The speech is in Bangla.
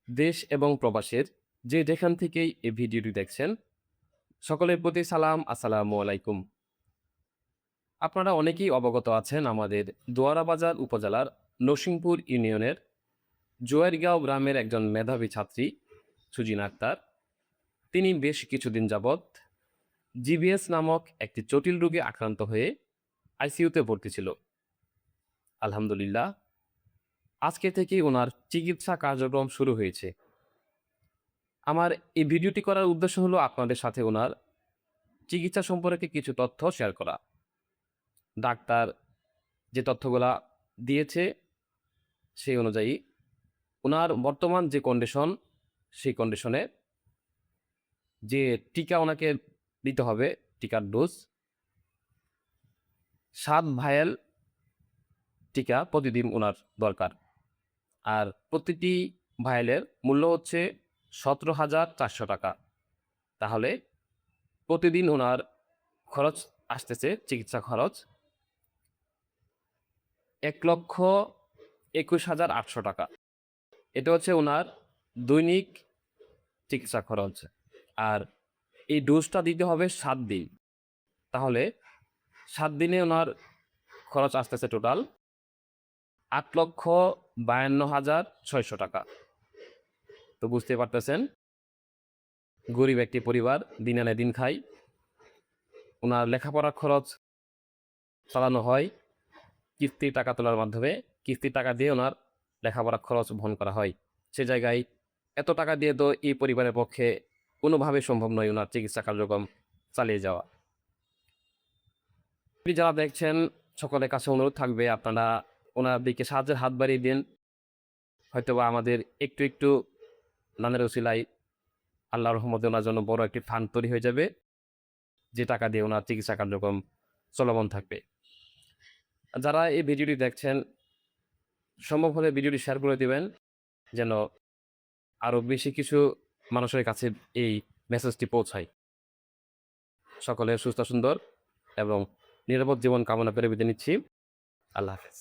দেশ এবং প্রবাসের যেখান থেকেই এই ভিডিওটি দেখছেন, সকলের প্রতি সালাম, আসসালামু আলাইকুম। আপনারা অনেকেই অবগত আছেন আমাদের দোয়ারাবাজার উপজেলার নরসিংপুর ইউনিয়নের জোয়ারগাঁও গ্রামের একজন মেধাবী ছাত্রী সুজিনা আক্তার। তিনি বেশ কিছুদিন যাবৎ জিবিএস নামক একটি জটিল রোগে আক্রান্ত হয়ে আইসিইউতে ভর্তি ছিল। আলহামদুলিল্লাহ, আজকে থেকেই ওনার চিকিৎসা কার্যক্রম শুরু হয়েছে। আমার এই ভিডিওটি করার উদ্দেশ্য হলো আপনাদের সাথে ওনার চিকিৎসা সম্পর্কে কিছু তথ্য শেয়ার করা। ডাক্তার যে তথ্যগুলা দিয়েছে সেই অনুযায়ী উনার বর্তমান যে কন্ডিশন, সেই কন্ডিশনে যে টিকা ওনাকে দিতে হবে, টিকার ডোজ ৭ ভায়েল টিকা প্রতিদিন উনার দরকার। আর প্রতিটি ভায়েলের মূল্য হচ্ছে ১৭,৪০০ টাকা। তাহলে প্রতিদিন উনার খরচ আসতেছে, চিকিৎসা খরচ ১,২১,৮০০ টাকা। এটা হচ্ছে উনার দৈনিক চিকিৎসা খরচ। আর এই ডোজটা দিতে হবে ৭ দিন। তাহলে ৭ দিনে উনার খরচ আসতেছে টোটাল ৮,৫২,৬০০ টাকা। তো বুঝতে পারতেছেন, গরিব একটি পরিবার, দিন আনে দিন খায়। উনার লেখাপড়ার খরচ চালানো হয় কিস্তির টাকা তোলার মাধ্যমে। কিস্তির টাকা দিয়ে ওনার লেখাপড়ার খরচ বহন করা হয়। সে জায়গায় এত টাকা দিয়ে তো এই পরিবারের পক্ষে কোনোভাবেই সম্ভব নয় ওনার চিকিৎসা কার্যক্রম চালিয়ে যাওয়া। আপনি যারা দেখছেন, সকলের কাছে অনুরোধ থাকবে আপনারা ওনার দিকে সাহায্যের হাত বাড়িয়ে দিন। হয়তোবা আমাদের একটু একটু দানের উসিলায় আল্লাহর রহমতে ওনার জন্য বড় একটি ফান্ড তৈরি হয়ে যাবে, যে টাকা দিয়ে ওনার চিকিৎসা কার্যক্রম চলমান থাকবে। যারা এই ভিডিওটি দেখছেন, সম্ভব হলে ভিডিওটি শেয়ার করে দিবেন, যেন আরো বেশি কিছু মানুষের কাছে এই মেসেজটি পৌঁছায়। সকলের সুস্থ সুন্দর এবং নিরাপদ জীবন কামনা করে বিদায় নিচ্ছি। আল্লাহ হাফেজ।